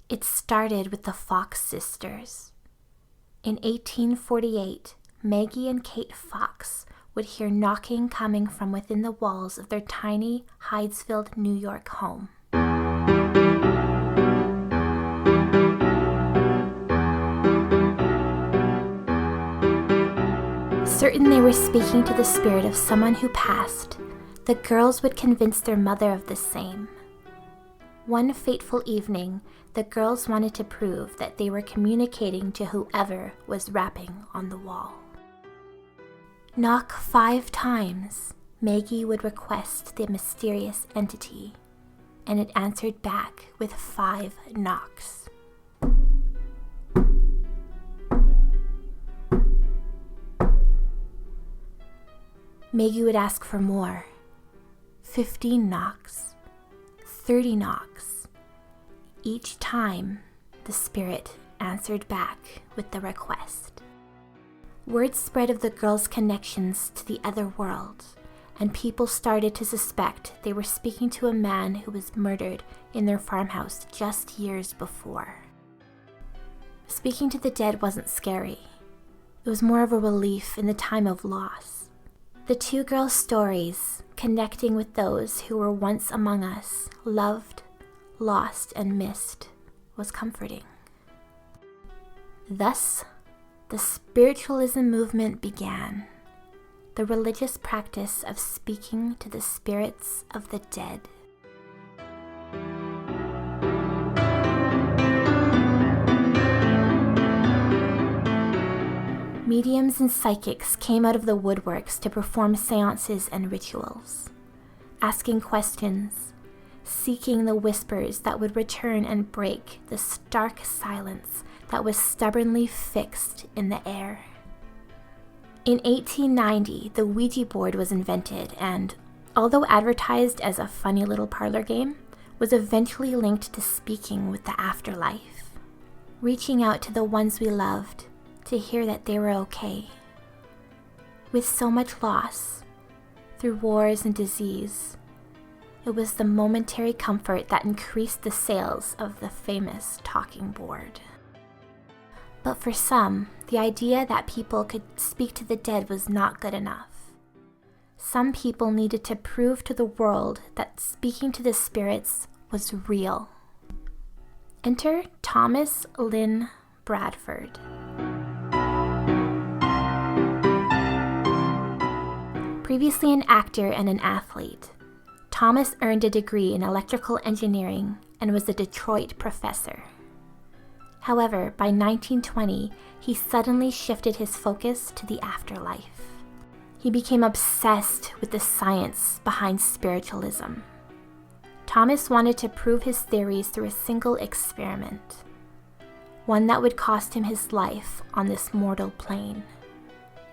It started with the Fox sisters. In 1848, Maggie and Kate Fox would hear knocking coming from within the walls of their tiny Hydesville, New York home. Certain they were speaking to the spirit of someone who passed, the girls would convince their mother of the same. One fateful evening, the girls wanted to prove that they were communicating to whoever was rapping on the wall. Knock 5 times, Maggie would request the mysterious entity, and it answered back with 5 knocks. Myuu would ask for more. 15 knocks, 30 knocks. Each time, the spirit answered back with the request. Word spread of the girls' connections to the other world, and people started to suspect they were speaking to a man who was murdered in their farmhouse just years before. Speaking to the dead wasn't scary. It was more of a relief in the time of loss. The 2 girls' stories, connecting with those who were once among us, loved, lost, and missed, was comforting. Thus, the spiritualism movement began, the religious practice of speaking to the spirits of the dead. Mediums and psychics came out of the woodworks to perform seances and rituals, asking questions, seeking the whispers that would return and break the stark silence that was stubbornly fixed in the air. In 1890, the Ouija board was invented and, although advertised as a funny little parlor game, was eventually linked to speaking with the afterlife, reaching out to the ones we loved to hear that they were okay. With so much loss, through wars and disease, it was the momentary comfort that increased the sales of the famous talking board. But for some, the idea that people could speak to the dead was not good enough. Some people needed to prove to the world that speaking to the spirits was real. Enter Thomas Lynn Bradford. Previously an actor and an athlete, Thomas earned a degree in electrical engineering and was a Detroit professor. However, by 1920, he suddenly shifted his focus to the afterlife. He became obsessed with the science behind spiritualism. Thomas wanted to prove his theories through a single experiment, one that would cost him his life on this mortal plane.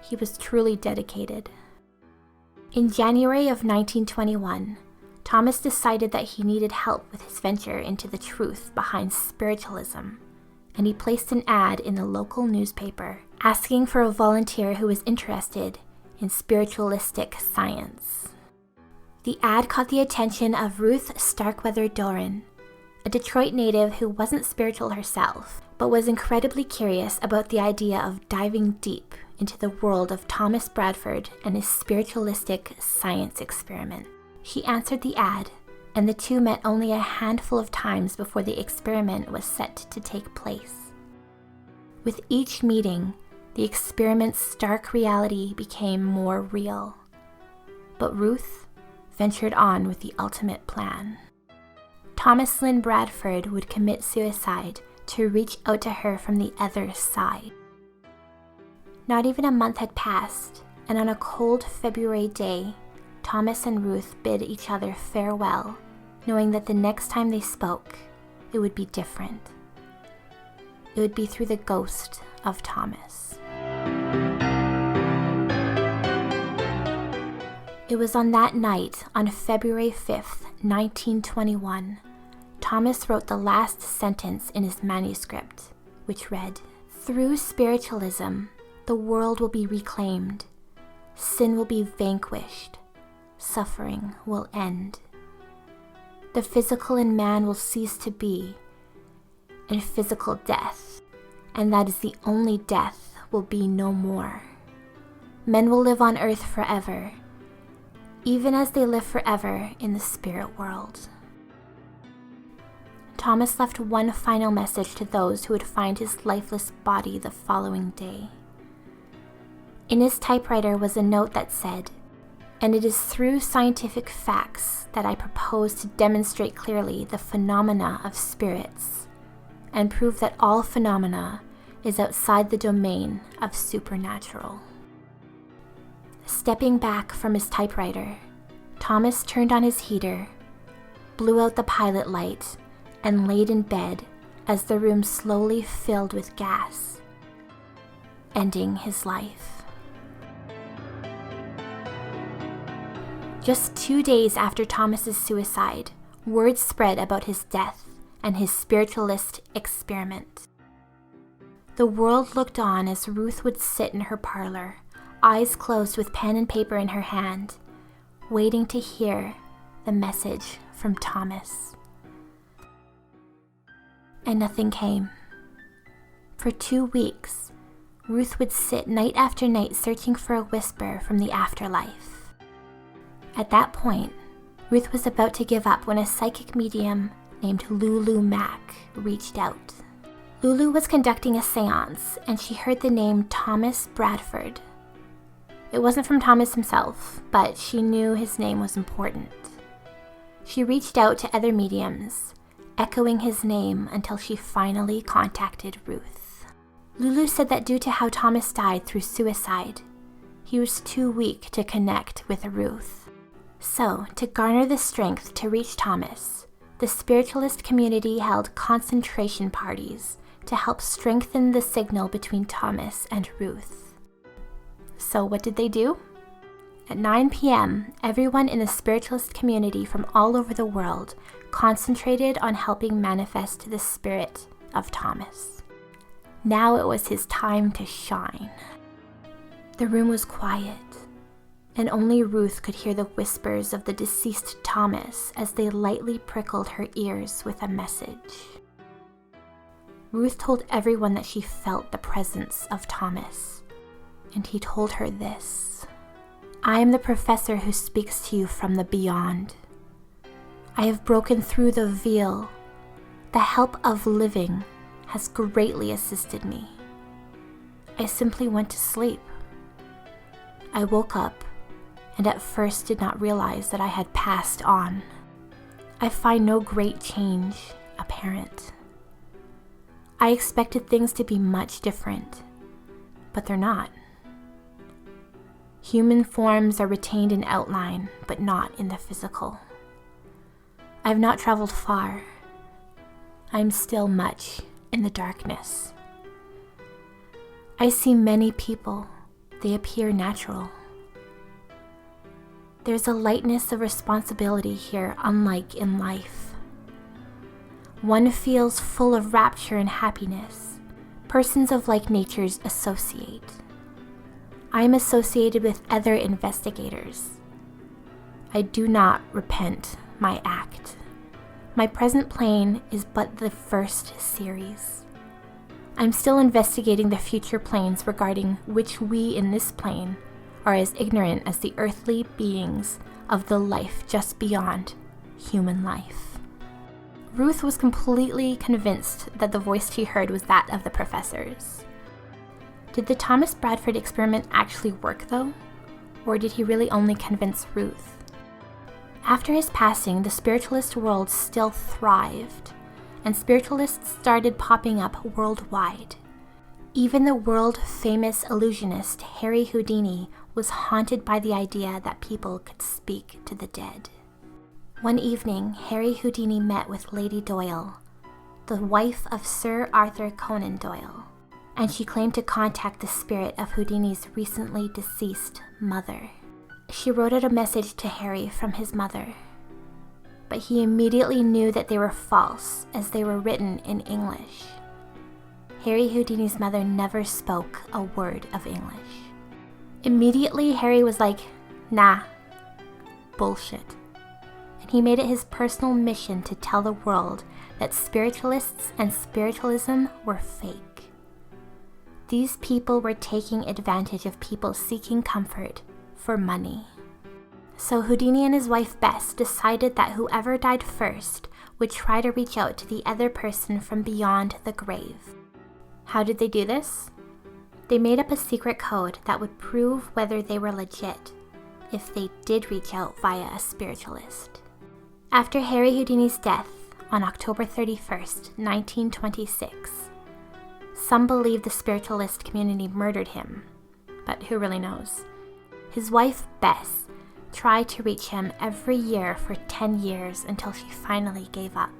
He was truly dedicated. In January of 1921, Thomas decided that he needed help with his venture into the truth behind spiritualism, and he placed an ad in the local newspaper asking for a volunteer who was interested in spiritualistic science. The ad caught the attention of Ruth Starkweather-Doran, a Detroit native who wasn't spiritual herself, but was incredibly curious about the idea of diving deep into the world of Thomas Bradford and his spiritualistic science experiment. She answered the ad, and the two met only a handful of times before the experiment was set to take place. With each meeting, the experiment's stark reality became more real. But Ruth ventured on with the ultimate plan. Thomas Lynn Bradford would commit suicide to reach out to her from the other side. Not even a month had passed, and on a cold February day, Thomas and Ruth bid each other farewell, knowing that the next time they spoke, it would be different. It would be through the ghost of Thomas. It was on that night, on February 5th, 1921, Thomas wrote the last sentence in his manuscript, which read, "Through spiritualism, the world will be reclaimed, sin will be vanquished, suffering will end. The physical in man will cease to be, in physical death, and that is the only death will be no more. Men will live on earth forever, even as they live forever in the spirit world. Thomas left one final message to those who would find his lifeless body the following day. In his typewriter was a note that said, "And it is through scientific facts that I propose to demonstrate clearly the phenomena of spirits and prove that all phenomena is outside the domain of supernatural." Stepping back from his typewriter, Thomas turned on his heater, blew out the pilot light, and laid in bed as the room slowly filled with gas, ending his life. Just 2 days after Thomas's suicide, word spread about his death and his spiritualist experiment. The world looked on as Ruth would sit in her parlor, eyes closed with pen and paper in her hand, waiting to hear the message from Thomas. And nothing came. For 2 weeks, Ruth would sit night after night searching for a whisper from the afterlife. At that point, Ruth was about to give up when a psychic medium named Lulu Mack reached out. Lulu was conducting a seance, and she heard the name Thomas Bradford. It wasn't from Thomas himself, but she knew his name was important. She reached out to other mediums, echoing his name until she finally contacted Ruth. Lulu said that due to how Thomas died through suicide, he was too weak to connect with Ruth. So, to garner the strength to reach Thomas, the spiritualist community held concentration parties to help strengthen the signal between Thomas and Ruth. So what did they do? At 9 p.m., everyone in the spiritualist community from all over the world concentrated on helping manifest the spirit of Thomas. Now it was his time to shine. The room was quiet, and only Ruth could hear the whispers of the deceased Thomas as they lightly prickled her ears with a message. Ruth told everyone that she felt the presence of Thomas, and he told her this: "I am the professor who speaks to you from the beyond. I have broken through the veil. The help of living has greatly assisted me. I simply went to sleep. I woke up and at first did not realize that I had passed on. I find no great change apparent. I expected things to be much different, but they're not. Human forms are retained in outline, but not in the physical. I have not traveled far. I am still much in the darkness. I see many people. They appear natural. There's a lightness of responsibility here unlike in life. One feels full of rapture and happiness. Persons of like natures associate. I am associated with other investigators. I do not repent my act. My present plane is but the first series. I'm still investigating the future planes regarding which we in this plane are as ignorant as the earthly beings of the life just beyond human life." Ruth was completely convinced that the voice she heard was that of the professor's. Did the Thomas Bradford experiment actually work though? Or did he really only convince Ruth? After his passing, the spiritualist world still thrived, and spiritualists started popping up worldwide. Even the world-famous illusionist Harry Houdini was haunted by the idea that people could speak to the dead. One evening, Harry Houdini met with Lady Doyle, the wife of Sir Arthur Conan Doyle, and she claimed to contact the spirit of Houdini's recently deceased mother. She wrote out a message to Harry from his mother, but he immediately knew that they were false as they were written in English. Harry Houdini's mother never spoke a word of English. Immediately, Harry was like, "Nah, bullshit." And he made it his personal mission to tell the world that spiritualists and spiritualism were fake. These people were taking advantage of people seeking comfort for money. So Houdini and his wife Bess decided that whoever died first would try to reach out to the other person from beyond the grave. How did they do this? They made up a secret code that would prove whether they were legit if they did reach out via a spiritualist. After Harry Houdini's death on October 31st, 1926, some believe the spiritualist community murdered him, but who really knows? His wife Bess tried to reach him every year for 10 years until she finally gave up.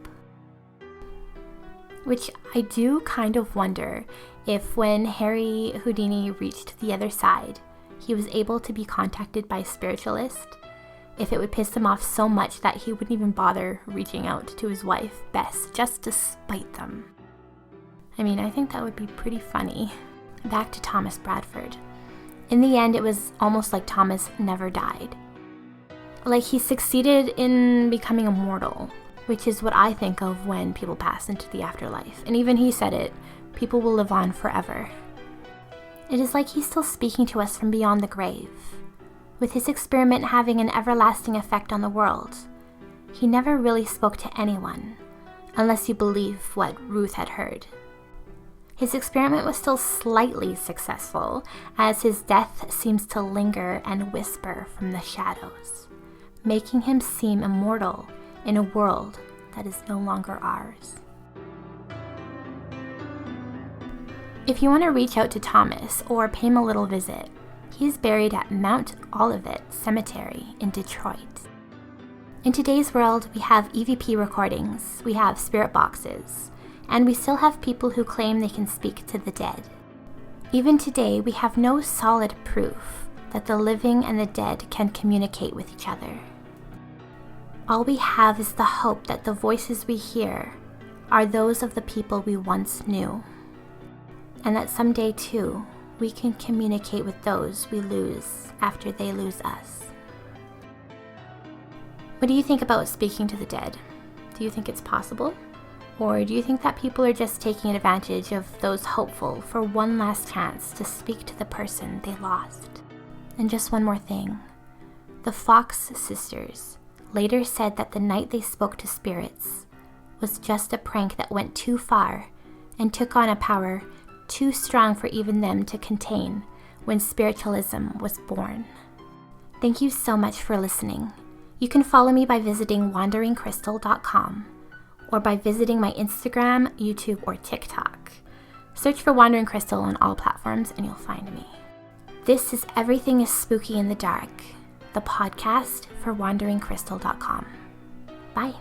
Which I do kind of wonder if when Harry Houdini reached the other side, he was able to be contacted by a spiritualist, if it would piss him off so much that he wouldn't even bother reaching out to his wife, Bess, just to spite them. I mean, I think that would be pretty funny. Back to Thomas Bradford. In the end, it was almost like Thomas never died. Like he succeeded in becoming immortal, which is what I think of when people pass into the afterlife. And even he said it, people will live on forever. It is like he's still speaking to us from beyond the grave, with his experiment having an everlasting effect on the world. He never really spoke to anyone, unless you believe what Ruth had heard. His experiment was still slightly successful, as his death seems to linger and whisper from the shadows, making him seem immortal in a world that is no longer ours. If you want to reach out to Thomas or pay him a little visit, he is buried at Mount Olivet Cemetery in Detroit. In today's world, we have EVP recordings, we have spirit boxes, and we still have people who claim they can speak to the dead. Even today, we have no solid proof that the living and the dead can communicate with each other. All we have is the hope that the voices we hear are those of the people we once knew, and that someday too, we can communicate with those we lose after they lose us. What do you think about speaking to the dead? Do you think it's possible? Or do you think that people are just taking advantage of those hopeful for one last chance to speak to the person they lost? And just one more thing. The Fox sisters later said that the night they spoke to spirits was just a prank that went too far and took on a power too strong for even them to contain when spiritualism was born. Thank you so much for listening. You can follow me by visiting wanderingcrystal.com or by visiting my Instagram, YouTube, or TikTok. Search for Wandering Crystal on all platforms and you'll find me. This is Everything is Spooky in the Dark, the podcast for wanderingcrystal.com. Bye.